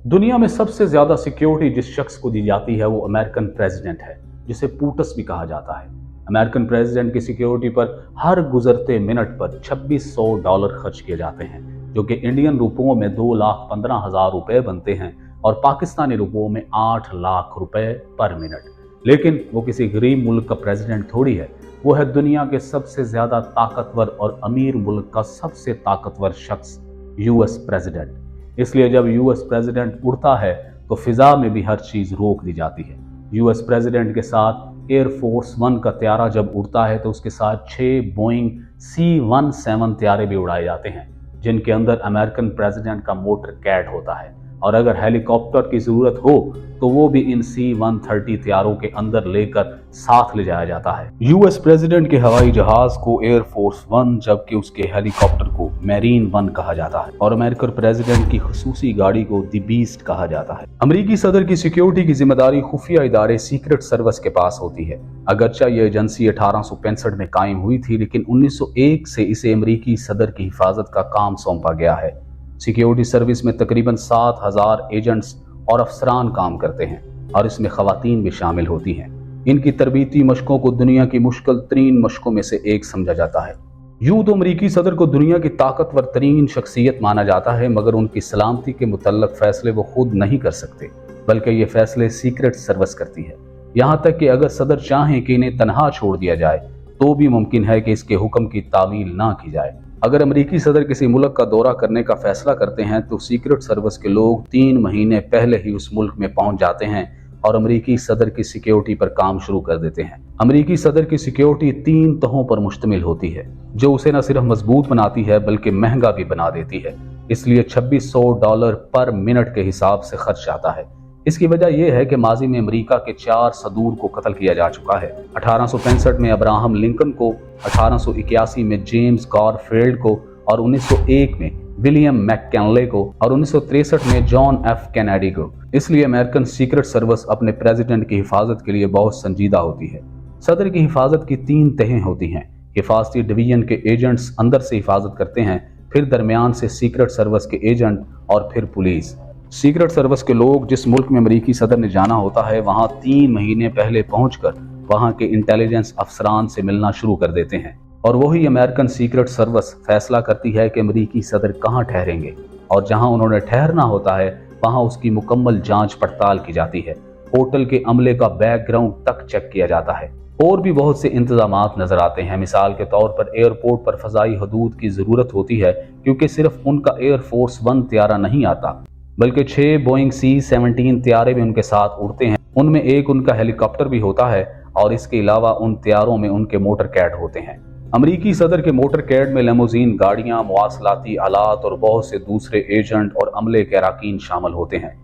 दुनिया में सबसे ज्यादा सिक्योरिटी जिस शख्स को दी जाती है वो अमेरिकन प्रेसिडेंट है, जिसे पूटस भी कहा जाता है। अमेरिकन प्रेसिडेंट की सिक्योरिटी पर हर गुजरते मिनट पर $2600 खर्च किए जाते हैं, जो कि इंडियन रुपयों में 2,15,000 रुपए बनते हैं और पाकिस्तानी रुपयों में 8 लाख रुपए पर मिनट। लेकिन वो किसी गरीब मुल्क का प्रेसिडेंट थोड़ी है, वो है दुनिया के सबसे ज्यादा ताकतवर और अमीर मुल्क का सबसे ताकतवर शख्स, यूएस प्रेसिडेंट। इसलिए जब यूएस प्रेसिडेंट उड़ता है तो फिजा में भी हर चीज रोक दी जाती है। यूएस प्रेसिडेंट के साथ एयरफोर्स 1 का त्यारा जब उड़ता है तो उसके साथ 6 बोइंग C-17 त्यारे भी उड़ाए जाते हैं, जिनके अंदर अमेरिकन प्रेसिडेंट का मोटर कैट होता है। और अगर हेलीकॉप्टर की जरूरत हो तो वो भी इन C-130 त्यारों के अंदर लेकर साथ ले जाया जाता है। यूएस प्रेसिडेंट के हवाई जहाज को एयरफोर्स 1 जबकि उसके हेलीकॉप्टर को मैरीन 1 कहा जाता है और अमेरिकन प्रेसिडेंट की खुसूसी गाड़ी को द बीस्ट कहा जाता है। अमेरिकी सदर की सिक्योरिटी की जिम्मेदारी खुफिया इदारे सीक्रेट सर्विस के पास होती है। अगरचा ये एजेंसी 1865 में कायम हुई थी, लेकिन 1901 से इसे अमेरिकी सदर की हिफाजत का काम सौंपा गया है। सिक्योरिटी सर्विस में तकरीबन 7,000 एजेंट्स और अफसरान काम करते हैं और इसमें खवातीन भी शामिल होती हैं। इनकी तरबीती मशकों को दुनिया की मुश्किल तरीन मशकों में से एक समझा जाता है। यूं तो अमरीकी सदर को दुनिया की ताकतवर तरीन शख्सियत माना जाता है, मगर उनकी सलामती के मुतल्लक फैसले वो खुद नहीं कर सकते, बल्कि ये फैसले सीक्रेट सर्विस करती है। यहाँ तक कि अगर सदर चाहें कि इन्हें तनहा छोड़ दिया जाए तो भी मुमकिन है कि इसके हुक्म की तामील ना की जाए। अगर अमेरिकी सदर किसी मुल्क का दौरा करने का फैसला करते हैं तो सीक्रेट सर्विस के लोग 3 महीने पहले ही उस मुल्क में पहुंच जाते हैं और अमेरिकी सदर की सिक्योरिटी पर काम शुरू कर देते हैं। अमेरिकी सदर की सिक्योरिटी 3 तहों पर मुश्तमिल होती है, जो उसे न सिर्फ मजबूत बनाती है बल्कि महंगा भी बना देती है। इसलिए $2600 पर मिनट के हिसाब से खर्च आता है। इसकी वजह यह है कि माजी में अमेरिका के 4 सदूर को कत्ल किया जा चुका है। 1865 में अब्राहम लिंकन को, 1881 में जेम्स गारफील्ड को और 1901 में विलियम मैककिनले को और 1963 में जॉन एफ कैनेडी को। इसलिए अमेरिकन सीक्रेट सर्विस अपने प्रेसिडेंट की हिफाजत के लिए बहुत संजीदा होती है। सदर की हिफाजत की 3 तहें होती हैं। हिफाजती डिवीजन के एजेंट्स अंदर से हिफाजत करते हैं, फिर दरमियान से सीक्रेट सर्विस के एजेंट और फिर पुलिस। सीक्रेट सर्विस के लोग जिस मुल्क में अमेरिकी सदर ने जाना होता है वहां 3 महीने पहले पहुंचकर वहां के इंटेलिजेंस अफसरान से मिलना शुरू कर देते हैं और वही अमेरिकन सीक्रेट सर्विस फैसला करती है कि अमेरिकी सदर कहां ठहरेंगे और जहां उन्होंने ठहरना होता है वहां उसकी मुकम्मल जांच पड़ताल की जाती है। होटल के अमले का बैकग्राउंड तक चेक किया जाता है। और भी बहुत से इंतजामात नजर आते हैं। मिसाल के तौर पर एयरपोर्ट पर फजाई हदूद की जरूरत होती है, क्योंकि सिर्फ उनका एयरफोर्स 1 त्यारा नहीं आता बल्कि 6 बोइंग C-17 त्यारे भी उनके साथ उड़ते हैं। उनमें एक उनका हेलीकॉप्टर भी होता है और इसके अलावा उन त्यारों में उनके मोटर कैट होते हैं। अमरीकी सदर के मोटर कैट में लेमोजीन गाड़ियां, मवासलाती आलात और बहुत से दूसरे एजेंट और अमले के अरकान शामिल होते हैं।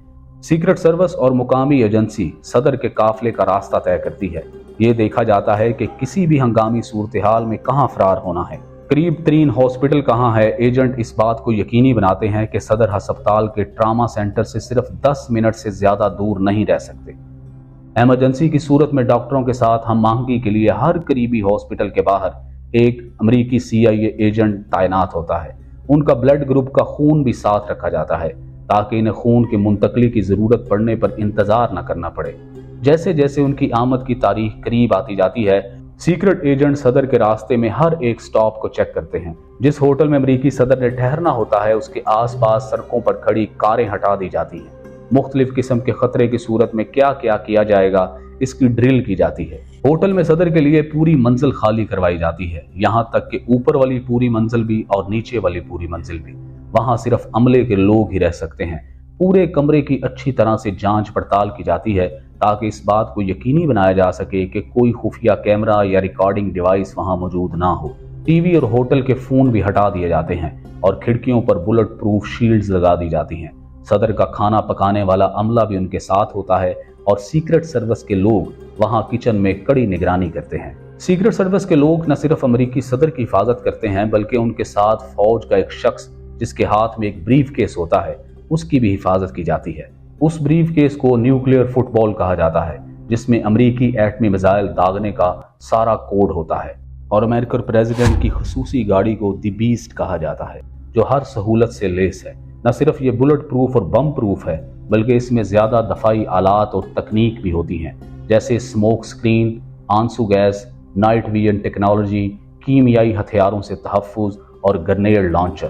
सीक्रेट सर्विस और मुकामी एजेंसी सदर के काफिले का रास्ता तय करती है। ये देखा जाता है कि किसी भी हंगामी सूरत हाल में कहाँ फरार होना है, करीब तरीन हॉस्पिटल कहाँ है। एजेंट इस बात को यकीनी बनाते हैं कि सदर अस्पताल के ट्रामा सेंटर से सिर्फ 10 मिनट से ज्यादा दूर नहीं रह सकते। इमरजेंसी की सूरत में डॉक्टरों के साथ हम आहंगी के लिए हर करीबी हॉस्पिटल के बाहर एक अमेरिकी CIA एजेंट तैनात होता है। उनका ब्लड ग्रुप का खून भी साथ रखा जाता है ताकि इन्हें खून की मुंतकली की जरूरत पड़ने पर इंतजार न करना पड़े। जैसे जैसे उनकी आमद की तारीख करीब आती जाती है, सीक्रेट एजेंट सदर के रास्ते में हर एक स्टॉप को चेक करते हैं। जिस होटल में अमेरिकी सदर ने ठहरना होता है उसके आसपास सड़कों पर खड़ी कारें हटा दी जाती हैं। मुख्तलिफ किस्म के खतरे की सूरत में क्या क्या किया जाएगा इसकी ड्रिल की जाती है। होटल में सदर के लिए पूरी मंजिल खाली करवाई जाती है, यहाँ तक कि ऊपर वाली पूरी मंजिल भी और नीचे वाली पूरी मंजिल भी। वहाँ सिर्फ अमले के लोग ही रह सकते हैं। पूरे कमरे की अच्छी तरह से जांच पड़ताल की जाती है ताकि इस बात को यकीनी बनाया जा सके कि कोई खुफिया कैमरा या रिकॉर्डिंग डिवाइस वहां मौजूद ना हो। टीवी और होटल के फोन भी हटा दिए जाते हैं और खिड़कियों पर बुलेट प्रूफ शील्ड्स लगा दी जाती हैं। सदर का खाना पकाने वाला अमला भी उनके साथ होता है और सीक्रेट सर्विस के लोग वहां किचन में कड़ी निगरानी करते हैं। सीक्रेट सर्विस के लोग न सिर्फ अमेरिकी सदर की हिफाजत करते हैं बल्कि उनके साथ फौज का एक शख्स जिसके हाथ में एक ब्रीफ केस होता है उसकी भी हिफाजत की जाती है। उस ब्रीफ केस को न्यूक्लियर फुटबॉल कहा जाता है, जिसमें अमेरिकी एटमी मिसाइल दागने का सारा कोड होता है और अमेरिकन प्रेसिडेंट की खुसूसी गाड़ी को द बीस्ट कहा जाता है, जो हर सहूलत से लेस है। न सिर्फ ये बुलेट प्रूफ और बम प्रूफ है بلکہ اس میں زیادہ دفاعی آلات اور تکنیک بھی ہوتی ہیں، جیسے اسموک سکرین، آنسو گیس، نائٹ ویژن ٹیکنالوجی، کیمیائی ہتھیاروں سے تحفظ اور گرنیڈ لانچر۔